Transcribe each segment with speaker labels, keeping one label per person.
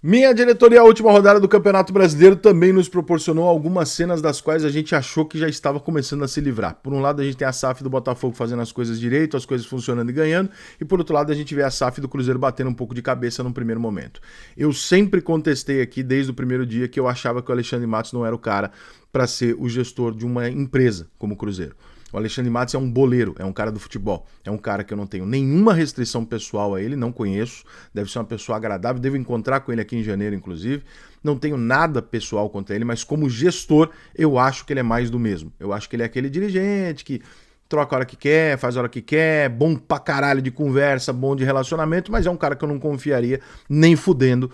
Speaker 1: Minha diretoria, a última rodada do Campeonato Brasileiro também nos proporcionou algumas cenas das quais a gente achou que já estava começando a se livrar. Por um lado, a gente tem a SAF do Botafogo fazendo as coisas direito, as coisas funcionando e ganhando, e por outro lado, a gente vê a SAF do Cruzeiro batendo um pouco de cabeça num primeiro momento. Eu sempre contestei aqui, desde o primeiro dia, que eu achava que o Alexandre Matos não era o cara para ser o gestor de uma empresa como o Cruzeiro. O Alexandre Matos é um boleiro, é um cara do futebol, é um cara que eu não tenho nenhuma restrição pessoal a ele, não conheço, deve ser uma pessoa agradável, devo encontrar com ele aqui em janeiro, inclusive, não tenho nada pessoal contra ele, mas como gestor, eu acho que ele é mais do mesmo. Eu acho que ele é aquele dirigente que troca a hora que quer, faz a hora que quer, bom pra caralho de conversa, bom de relacionamento, mas é um cara que eu não confiaria nem fudendo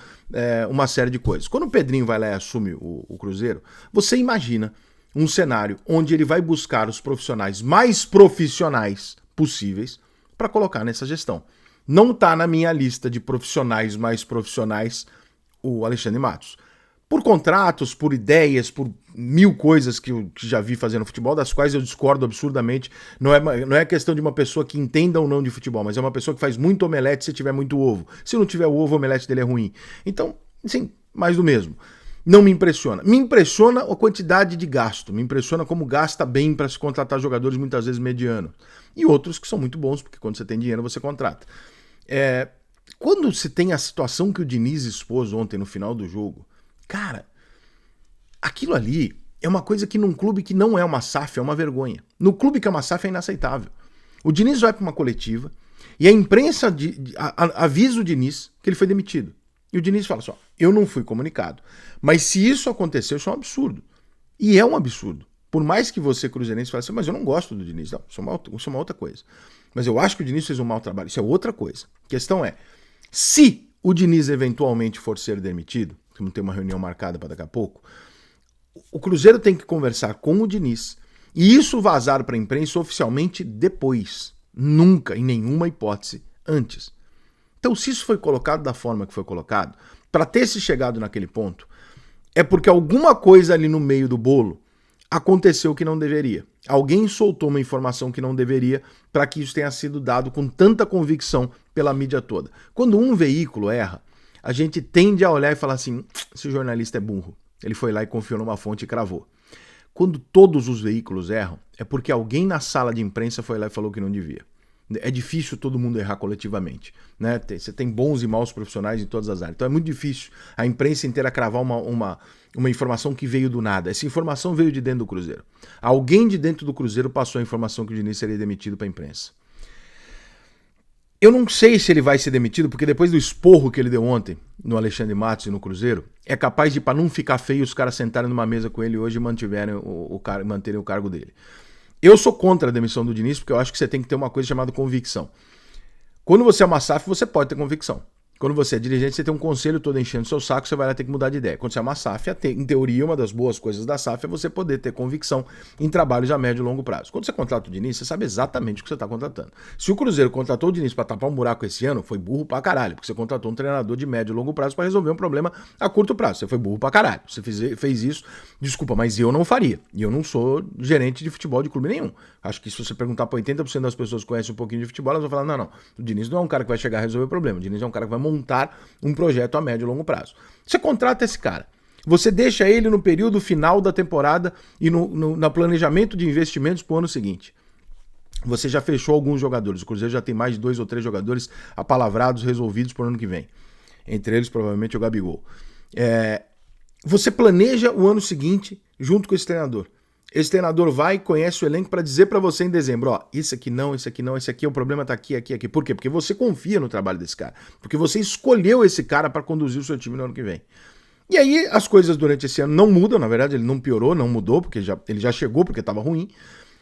Speaker 1: uma série de coisas. Quando o Pedrinho vai lá e assume o Cruzeiro, você imagina um cenário onde ele vai buscar os profissionais mais profissionais possíveis para colocar nessa gestão. Não está na minha lista de profissionais mais profissionais o Alexandre Matos. Por contratos, por ideias, por mil coisas que eu já vi fazendo futebol, das quais eu discordo absurdamente. Não é questão de uma pessoa que entenda ou não de futebol, mas é uma pessoa que faz muito omelete se tiver muito ovo. Se não tiver o ovo, o omelete dele é ruim. Então, sim, mais do mesmo. Não me impressiona. Me impressiona a quantidade de gasto. Me impressiona como gasta bem para se contratar jogadores muitas vezes medianos. E outros que são muito bons, porque quando você tem dinheiro você contrata. Quando se tem a situação que o Diniz expôs ontem no final do jogo, cara, aquilo ali é uma coisa que num clube que não é uma SAF é uma vergonha. No clube que é uma SAF é inaceitável. O Diniz vai para uma coletiva e a imprensa avisa o Diniz que ele foi demitido. E o Diniz fala assim, ó, eu não fui comunicado. Mas se isso aconteceu, isso é um absurdo. E é um absurdo. Por mais que você, cruzeirense, fale assim, mas eu não gosto do Diniz. Não, isso é uma outra coisa. Mas eu acho que o Diniz fez um mau trabalho. Isso é outra coisa. A questão é, se o Diniz eventualmente for ser demitido, como tem uma reunião marcada para daqui a pouco, o Cruzeiro tem que conversar com o Diniz e isso vazar para a imprensa oficialmente depois. Nunca, em nenhuma hipótese, antes. Então, se isso foi colocado da forma que foi colocado, para ter se chegado naquele ponto, é porque alguma coisa ali no meio do bolo aconteceu que não deveria. Alguém soltou uma informação que não deveria para que isso tenha sido dado com tanta convicção pela mídia toda. Quando um veículo erra, a gente tende a olhar e falar assim, esse jornalista é burro. Ele foi lá e confiou numa fonte e cravou. Quando todos os veículos erram, é porque alguém na sala de imprensa foi lá e falou que não devia. É difícil todo mundo errar coletivamente, né? Você tem bons e maus profissionais em todas as áreas. Então é muito difícil a imprensa inteira cravar uma informação que veio do nada. Essa informação veio de dentro do Cruzeiro. Alguém de dentro do Cruzeiro passou a informação que o Diniz seria demitido para a imprensa. Eu não sei se ele vai ser demitido, porque depois do esporro que ele deu ontem no Alexandre Matos e no Cruzeiro, é capaz de, para não ficar feio, os caras sentarem numa mesa com ele hoje e manterem o cargo dele. Eu sou contra a demissão do Diniz, porque eu acho que você tem que ter uma coisa chamada convicção. Quando você é uma SAF, você pode ter convicção. Quando você é dirigente, você tem um conselho todo enchendo o seu saco, você vai lá ter que mudar de ideia. Quando você é uma SAF, em teoria, uma das boas coisas da SAF é você poder ter convicção em trabalhos a médio e longo prazo. Quando você contrata o Diniz, você sabe exatamente o que você está contratando. Se o Cruzeiro contratou o Diniz para tapar um buraco esse ano, foi burro pra caralho, porque você contratou um treinador de médio e longo prazo para resolver um problema a curto prazo. Você foi burro pra caralho. Você fez isso, desculpa, mas eu não faria. E eu não sou gerente de futebol de clube nenhum. Acho que se você perguntar para 80% das pessoas que conhecem um pouquinho de futebol, elas vão falar, não, o Diniz não é um cara que vai chegar a resolver o problema. O Diniz é um cara que vai montar um projeto a médio e longo prazo. Você contrata esse cara, você deixa ele no período final da temporada e no planejamento de investimentos para o ano seguinte. Você já fechou alguns jogadores, o Cruzeiro já tem mais de 2 ou 3 jogadores apalavrados, resolvidos para o ano que vem. Entre eles, provavelmente, o Gabigol. Você planeja o ano seguinte junto com esse treinador. Esse treinador vai e conhece o elenco para dizer para você em dezembro, ó, esse aqui não, esse aqui, o problema tá aqui, aqui, aqui. Por quê? Porque você confia no trabalho desse cara. Porque você escolheu esse cara para conduzir o seu time no ano que vem. E aí as coisas durante esse ano não mudam, na verdade ele não piorou, não mudou, porque ele já chegou porque estava ruim.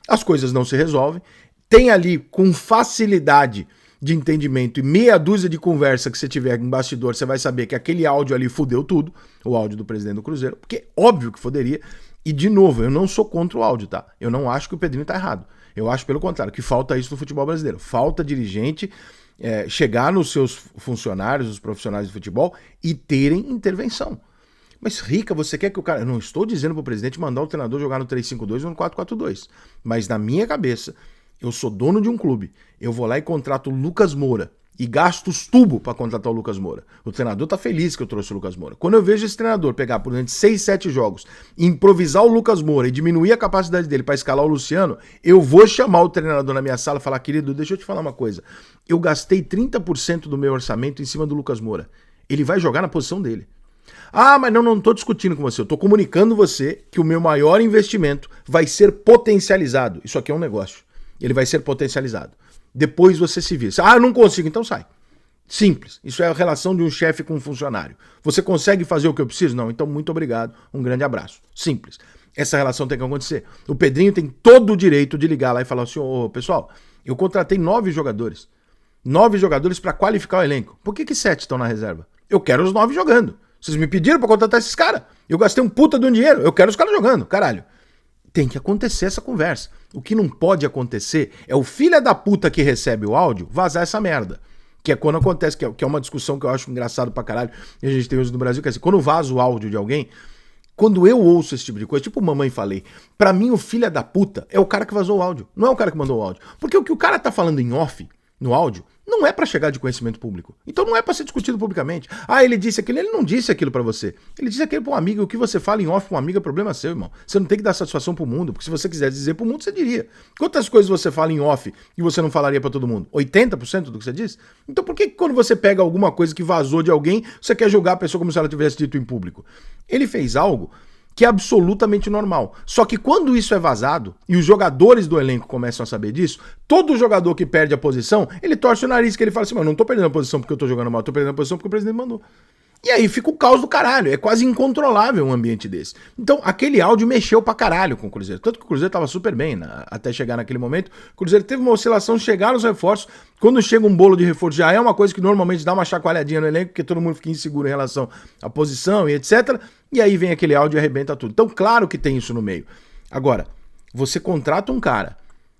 Speaker 1: As coisas não se resolvem. Tem ali com facilidade de entendimento e meia dúzia de conversa que você tiver em bastidor, você vai saber que aquele áudio ali fudeu tudo, o áudio do presidente do Cruzeiro, porque óbvio que foderia. E, de novo, eu não sou contra o áudio, tá? Eu não acho que o Pedrinho tá errado. Eu acho, pelo contrário, que falta isso no futebol brasileiro. Falta dirigente chegar nos seus funcionários, os profissionais de futebol, e terem intervenção. Mas, Rica, você quer que o cara... Eu não estou dizendo pro presidente mandar o treinador jogar no 3-5-2 ou no 4-4-2. Mas, na minha cabeça, eu sou dono de um clube. Eu vou lá e contrato o Lucas Moura. e gasto os tubos para contratar o Lucas Moura. O treinador tá feliz que eu trouxe o Lucas Moura. Quando eu vejo esse treinador pegar por durante 6, 7 jogos, improvisar o Lucas Moura e diminuir a capacidade dele para escalar o Luciano, eu vou chamar o treinador na minha sala e falar, querido, deixa eu te falar uma coisa. Eu gastei 30% do meu orçamento em cima do Lucas Moura. Ele vai jogar na posição dele. Ah, mas não tô discutindo com você. Eu tô comunicando você que o meu maior investimento vai ser potencializado. Isso aqui é um negócio. Ele vai ser potencializado. Depois você se vira. Ah, eu não consigo, então sai. Simples. Isso é a relação de um chefe com um funcionário. Você consegue fazer o que eu preciso? Não, então muito obrigado. Um grande abraço. Simples. Essa relação tem que acontecer. O Pedrinho tem todo o direito de ligar lá e falar assim, ô, pessoal, eu contratei 9 jogadores. 9 jogadores para qualificar o elenco. Por que 7 estão na reserva? Eu quero os 9 jogando. Vocês me pediram para contratar esses caras. Eu gastei um puta de um dinheiro. Eu quero os caras jogando, caralho. Tem que acontecer essa conversa. O que não pode acontecer é o filho da puta que recebe o áudio vazar essa merda. Que é quando acontece, que é uma discussão que eu acho engraçado pra caralho, e a gente tem hoje no Brasil, que é assim, quando vaza o áudio de alguém, quando eu ouço esse tipo de coisa, tipo mamãe falei, pra mim o filho da puta é o cara que vazou o áudio, não é o cara que mandou o áudio. Porque o que o cara tá falando em off, no áudio, não é pra chegar de conhecimento público. Então não é pra ser discutido publicamente. Ah, ele disse aquilo, ele não disse aquilo pra você. Ele disse aquilo pra um amigo, o que você fala em off pra um amigo é problema seu, irmão. Você não tem que dar satisfação pro mundo, porque se você quiser dizer pro mundo, você diria. Quantas coisas você fala em off e você não falaria pra todo mundo? 80% do que você diz? Então por que quando você pega alguma coisa que vazou de alguém, você quer julgar a pessoa como se ela tivesse dito em público? Ele fez algo que é absolutamente normal. Só que quando isso é vazado e os jogadores do elenco começam a saber disso, todo jogador que perde a posição, ele torce o nariz, que ele fala assim, mano, não tô perdendo a posição porque eu tô jogando mal, tô perdendo a posição porque o presidente mandou. E aí fica o caos do caralho, é quase incontrolável um ambiente desse. Então aquele áudio mexeu pra caralho com o Cruzeiro, tanto que o Cruzeiro tava super bem, né? Até chegar naquele momento. O Cruzeiro teve uma oscilação, chegaram os reforços, quando chega um bolo de reforço já é uma coisa que normalmente dá uma chacoalhadinha no elenco, porque todo mundo fica inseguro em relação à posição e etc. E aí vem aquele áudio e arrebenta tudo. Então claro que tem isso no meio. Agora, você contrata um cara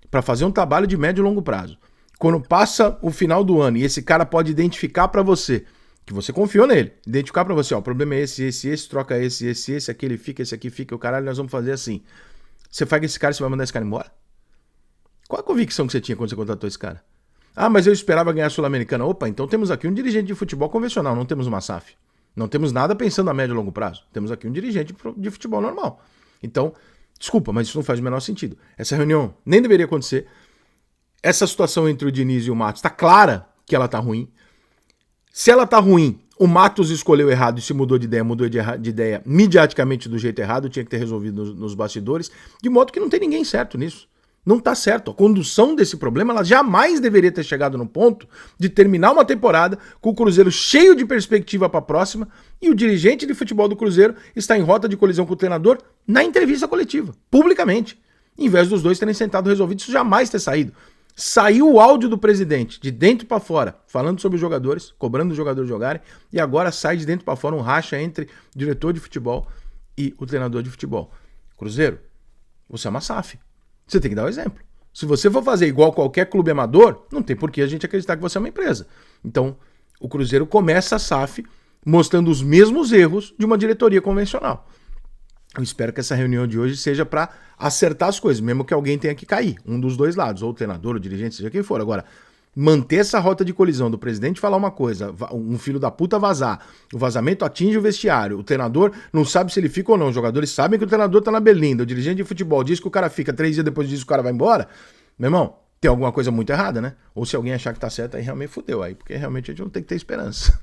Speaker 1: pra fazer um trabalho de médio e longo prazo. Quando passa o final do ano e esse cara pode identificar pra você que você confiou nele, identificar pra você, ó, o problema é esse, troca esse, aquele fica, esse aqui fica, o caralho, nós vamos fazer assim. Você faz esse cara, você vai mandar esse cara embora? Qual a convicção que você tinha quando você contratou esse cara? Ah, mas eu esperava ganhar a Sul-Americana. Opa, então temos aqui um dirigente de futebol convencional, não temos uma SAF. Não temos nada pensando a médio e longo prazo. Temos aqui um dirigente de futebol normal. Então, desculpa, mas isso não faz o menor sentido. Essa reunião nem deveria acontecer. Essa situação entre o Diniz e o Matos tá clara que ela tá ruim. Se ela tá ruim, o Matos escolheu errado e se mudou de ideia midiaticamente do jeito errado, tinha que ter resolvido nos bastidores, de modo que não tem ninguém certo nisso. Não tá certo. A condução desse problema, ela jamais deveria ter chegado no ponto de terminar uma temporada com o Cruzeiro cheio de perspectiva para a próxima e o dirigente de futebol do Cruzeiro está em rota de colisão com o treinador na entrevista coletiva, publicamente. Em vez dos dois terem sentado resolvido, isso jamais ter saído. Saiu o áudio do presidente de dentro para fora, falando sobre os jogadores, cobrando os jogadores jogarem, e agora sai de dentro para fora um racha entre o diretor de futebol e o treinador de futebol. Cruzeiro, você é uma SAF. Você tem que dar o exemplo. Se você for fazer igual qualquer clube amador, não tem por que a gente acreditar que você é uma empresa. Então, o Cruzeiro começa a SAF mostrando os mesmos erros de uma diretoria convencional. Eu espero que essa reunião de hoje seja para acertar as coisas, mesmo que alguém tenha que cair, um dos dois lados, ou o treinador, o dirigente, seja quem for. Agora, manter essa rota de colisão do presidente falar uma coisa, um filho da puta vazar, o vazamento atinge o vestiário, o treinador não sabe se ele fica ou não, os jogadores sabem que o treinador tá na berlinda, o dirigente de futebol diz que o cara fica 3 dias depois disso, o cara vai embora. Meu irmão, tem alguma coisa muito errada, né? Ou se alguém achar que tá certo, aí realmente fudeu, aí, porque realmente a gente não tem que ter esperança.